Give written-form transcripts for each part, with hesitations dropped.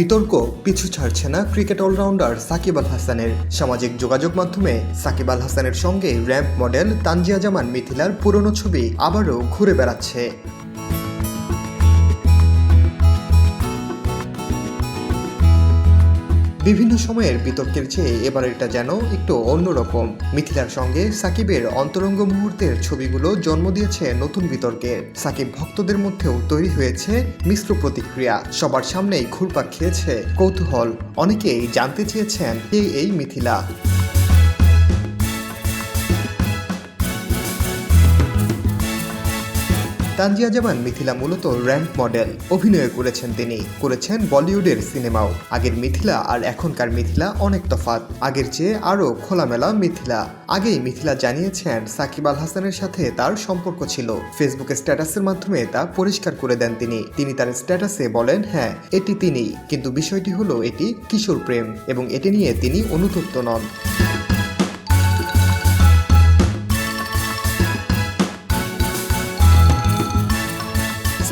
বিতর্ক পিছু ছাড়ছে না ক্রিকেট অলরাউন্ডার সাকিব আল হাসানের। সামাজিক যোগাযোগ মাধ্যমে সাকিব আল হাসানের সঙ্গে র্যাম্প মডেল তানজিয়া জামান মিথিলার পুরনো ছবি আবারও ঘুরে বেড়াচ্ছে। বিভিন্ন সময়ের বিতর্কের চেয়ে এবার এটা যেন একটু অন্যরকম। মিথিলার সঙ্গে সাকিবের অন্তরঙ্গ মুহূর্তের ছবিগুলো জন্ম দিয়েছে নতুন বিতর্কের। সাকিব ভক্তদের মধ্যেও তৈরি হয়েছে মিশ্র প্রতিক্রিয়া। সবার সামনেই ঘুরপাক খেয়েছে কৌতূহল। অনেকেই জানতে চেয়েছেন কে এই মিথিলা। তানজিয়া জামান মিথিলা মূলত র্যাম্প মডেল। অভিনয় করেছেন তিনি, করেছেন বলিউডের সিনেমাও। আগের মিথিলা আর এখনকার মিথিলা অনেক তফাৎ। আগের চেয়ে আরও খোলামেলা মিথিলা। আগেই মিথিলা জানিয়েছেন সাকিব আল হাসানের সাথে তার সম্পর্ক ছিল। ফেসবুকে স্ট্যাটাসের মাধ্যমে তা পরিষ্কার করে দেন তিনি তার স্ট্যাটাসে বলেন, হ্যাঁ এটি তিনিই, কিন্তু বিষয়টি হলো এটি কিশোর প্রেম এবং এটি নিয়ে তিনি অনুতপ্ত নন।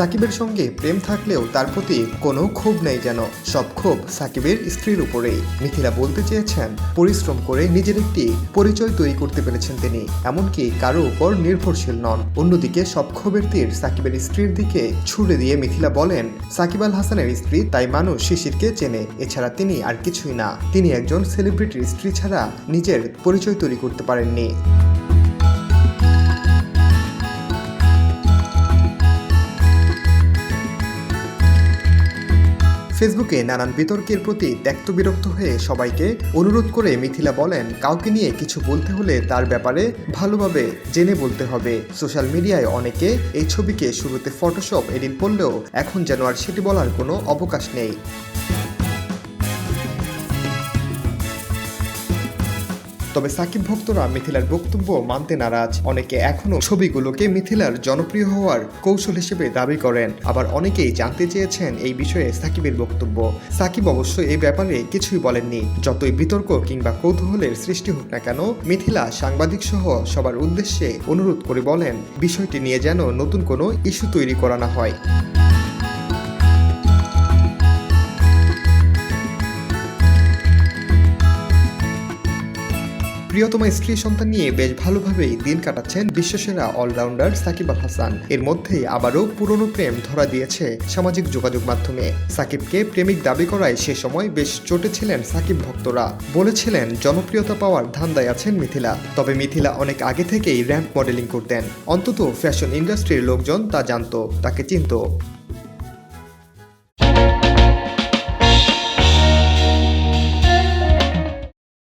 সাকিবের সঙ্গে প্রেম থাকলেও তার প্রতি কোনো ক্ষোভ নেই যেন। সব ক্ষোভ সাকিবের স্ত্রীর উপরেই। মিথিলা বলতে চেয়েছেন পরিশ্রম করে নিজের একটি পরিচয় তৈরি করতে পেরেছেন তিনি, এমনকি কারো উপর নির্ভরশীল নন। অন্যদিকে সব ক্ষোভের তীর সাকিবের স্ত্রীর দিকে ছুড়ে দিয়ে মিথিলা বলেন, সাকিব আল হাসানের স্ত্রী তাই মানুষ শিশিরকে চেনে, এছাড়া তিনি আর কিছুই না। তিনি একজন সেলিব্রিটির স্ত্রী ছাড়া নিজের পরিচয় তৈরি করতে পারেননি। ফেসবুকে নানান বিতর্কের প্রতি ত্যক্ত বিরক্ত হয়ে সবাইকে অনুরোধ করে মিথিলা বলেন, কাউকে নিয়ে কিছু বলতে হলে তার ব্যাপারে ভালোভাবে জেনে বলতে হবে। সোশ্যাল মিডিয়ায় অনেকে এই ছবিকে শুরুতে ফটোশপ এডিট বললেও এখন যেন আর সেটি বলার কোনো অবকাশ নেই। তবে সাকিব ভক্তরা মিথিলার বক্তব্য মানতে নারাজ। অনেকে এখনও ছবিগুলোকে মিথিলার জনপ্রিয় হওয়ার কৌশল হিসেবে দাবি করেন। আবার অনেকেই জানতে চেয়েছেন এই বিষয়ে সাকিবের বক্তব্য। সাকিব অবশ্য এই ব্যাপারে কিছুই বলেননি। যতই বিতর্ক কিংবা কৌতূহলের সৃষ্টি হোক না কেন, মিথিলা সাংবাদিক সহ সবার উদ্দেশ্যে অনুরোধ করে বলেন, বিষয়টি নিয়ে যেন নতুন কোনো ইস্যু তৈরি করা না হয়। প্রিয়তমা স্ত্রী সন্তান নিয়ে বেশ ভালোভাবেই দিন কাটাচ্ছেন বিশ্বসেরা অলরাউন্ডার সাকিব আল হাসান। এর মধ্যেই আবারও পুরনো প্রেম ধরা দিয়েছে সামাজিক যোগাযোগ মাধ্যমে। সাকিবকে প্রেমিক দাবি করায় সে সময় বেশ চটেছিলেন সাকিব ভক্তরা। বলেছিলেন জনপ্রিয়তা পাওয়ার ধান্দায় আছেন মিথিলা। তবে মিথিলা অনেক আগে থেকেই র্যাম্প মডেলিং করতেন। অন্তত ফ্যাশন ইন্ডাস্ট্রির লোকজন তা জানতো, তাকে চিনত।